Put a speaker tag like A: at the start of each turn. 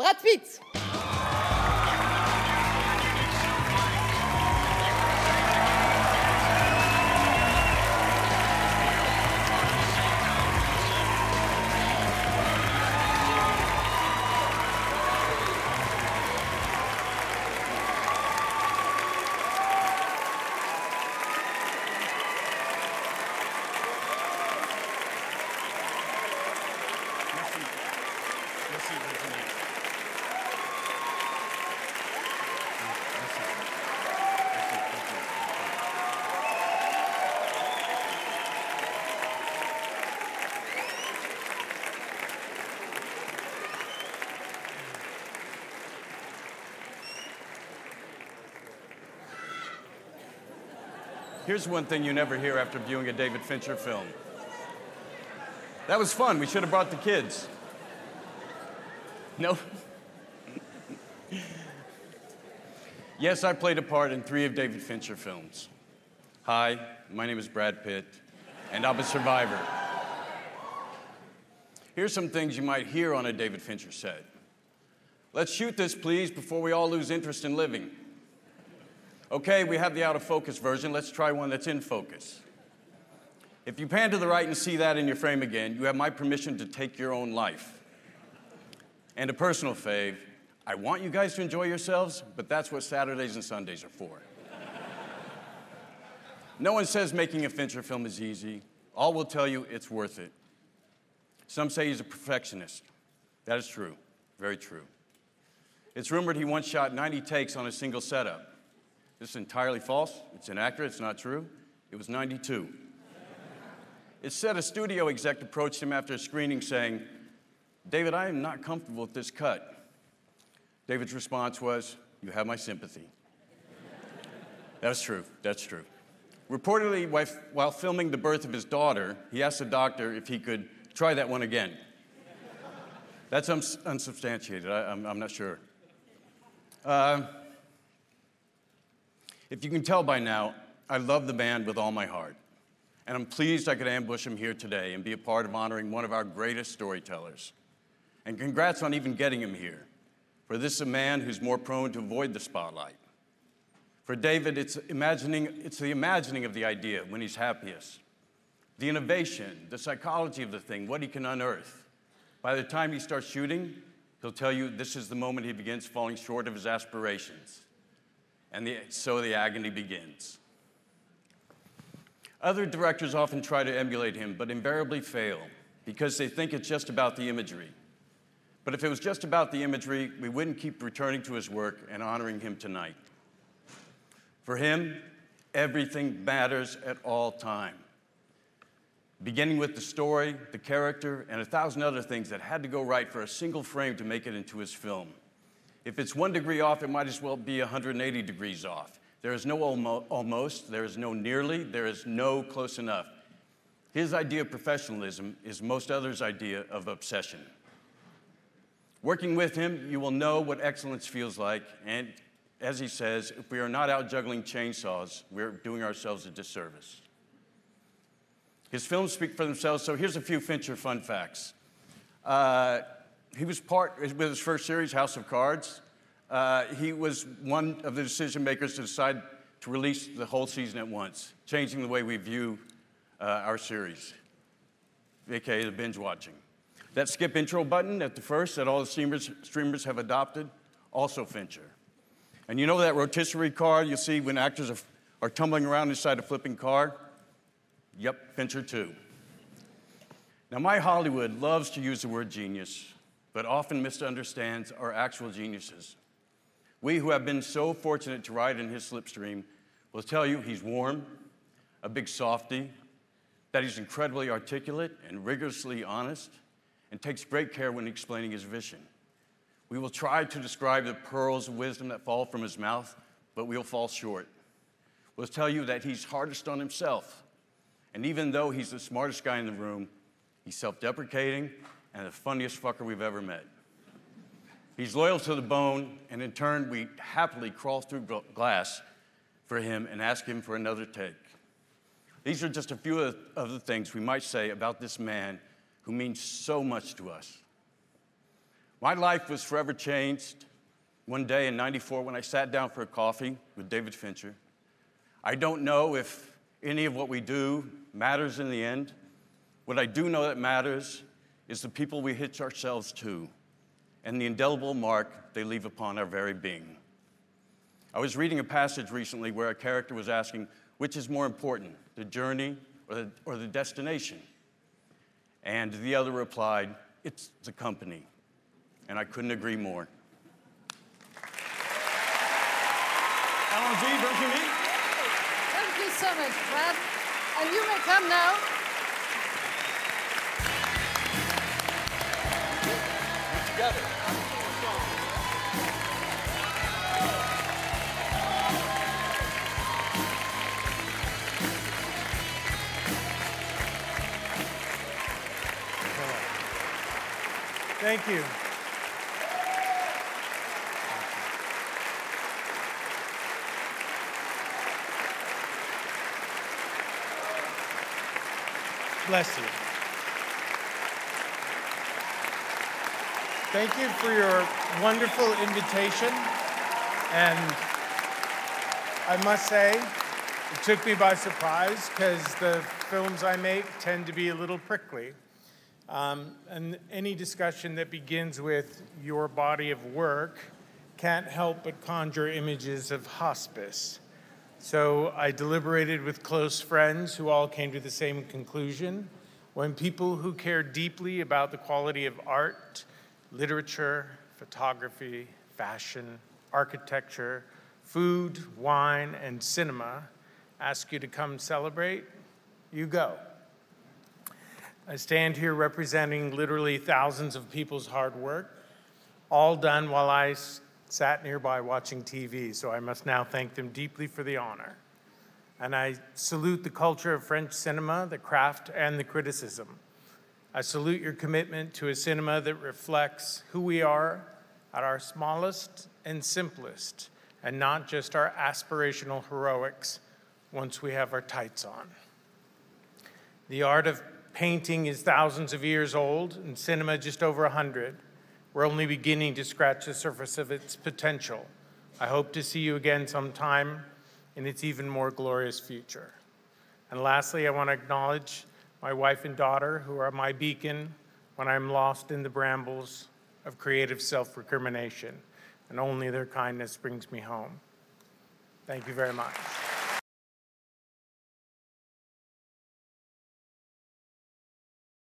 A: Brad Pitt.
B: Here's one thing you never hear after viewing a David Fincher film. That was fun. We should have brought the kids. No? Yes, I played a part in 3 of David Fincher films. Hi, my name is Brad Pitt, and I'm a survivor. Here's some things you might hear on a David Fincher set. Let's shoot this, please, before we all lose interest in living. Okay, we have the out of focus version. Let's try one that's in focus. If you pan to the right and see that in your frame again, you have my permission to take your own life. And a personal fave, I want you guys to enjoy yourselves, but that's what Saturdays and Sundays are for. No one says making a Fincher film is easy. All will tell you it's worth it. Some say he's a perfectionist. That is true, very true. It's rumored he once shot 90 takes on a single setup. This is entirely false, it's inaccurate, it's not true. It was 92. It's said a studio exec approached him after a screening saying, "David, I am not comfortable with this cut." David's response was, "You have my sympathy." That's true, that's true. Reportedly, while filming the birth of his daughter, he asked the doctor if he could try that one again. That's unsubstantiated, I'm not sure. If you can tell by now, I love the band with all my heart. And I'm pleased I could ambush him here today and be a part of honoring one of our greatest storytellers. And congrats on even getting him here. For this is a man who's more prone to avoid the spotlight. For David, it's the imagining of the idea when he's happiest. The innovation, the psychology of the thing, what he can unearth. By the time he starts shooting, he'll tell you this is the moment he begins falling short of his aspirations. And so the agony begins. Other directors often try to emulate him, but invariably fail because they think it's just about the imagery. But if it was just about the imagery, we wouldn't keep returning to his work and honoring him tonight. For him, everything matters at all time. Beginning with the story, the character, and 1,000 other things that had to go right for a single frame to make it into his film. If it's 1 degree off, it might as well be 180 degrees off. There is no almost, there is no nearly, there is no close enough. His idea of professionalism is most others' idea of obsession. Working with him, you will know what excellence feels like, and as he says, if we are not out juggling chainsaws, we're doing ourselves a disservice. His films speak for themselves, so here's a few Fincher fun facts. He was with his first series, House of Cards. He was one of the decision makers to decide to release the whole season at once, changing the way we view our series, aka the binge watching. That skip intro button at the first that all the streamers have adopted, also Fincher. And you know that rotisserie car you see when actors are tumbling around inside a flipping car? Yep, Fincher too. Now, my Hollywood loves to use the word genius, but often misunderstands our actual geniuses. We who have been so fortunate to ride in his slipstream will tell you he's warm, a big softy, that he's incredibly articulate and rigorously honest, and takes great care when explaining his vision. We will try to describe the pearls of wisdom that fall from his mouth, but we'll fall short. We'll tell you that he's hardest on himself, and even though he's the smartest guy in the room, he's self-deprecating and the funniest fucker we've ever met. He's loyal to the bone, and in turn, we happily crawl through glass for him and ask him for another take. These are just a few of the things we might say about this man who means so much to us. My life was forever changed one day in '94 when I sat down for a coffee with David Fincher. I don't know if any of what we do matters in the end. What I do know that matters is the people we hitch ourselves to and the indelible mark they leave upon our very being. I was reading a passage recently where a character was asking, which is more important, the journey or the destination? And the other replied, it's the company. And I couldn't agree more.
A: Alan, don't you need?
C: Thank you so much, Brad. And you may come now.
B: Together.
A: Thank you. Bless you. Thank you for your wonderful invitation. And I must say, it took me by surprise because the films I make tend to be a little prickly. And any discussion that begins with your body of work can't help but conjure images of hospice. So I deliberated with close friends who all came to the same conclusion. When people who care deeply about the quality of art, literature, photography, fashion, architecture, food, wine, and cinema ask you to come celebrate, you go. I stand here representing literally thousands of people's hard work, all done while I sat nearby watching TV, so I must now thank them deeply for the honor. And I salute the culture of French cinema, the craft, and the criticism. I salute your commitment to a cinema that reflects who we are at our smallest and simplest, and not just our aspirational heroics once we have our tights on. The art of painting is thousands of years old, and cinema just over 100. We're only beginning to scratch the surface of its potential. I hope to see you again sometime in its even more glorious future. And lastly, I want to acknowledge my wife and daughter, who are my beacon when I'm lost in the brambles of creative self-recrimination, and only their kindness brings me home. Thank you very much.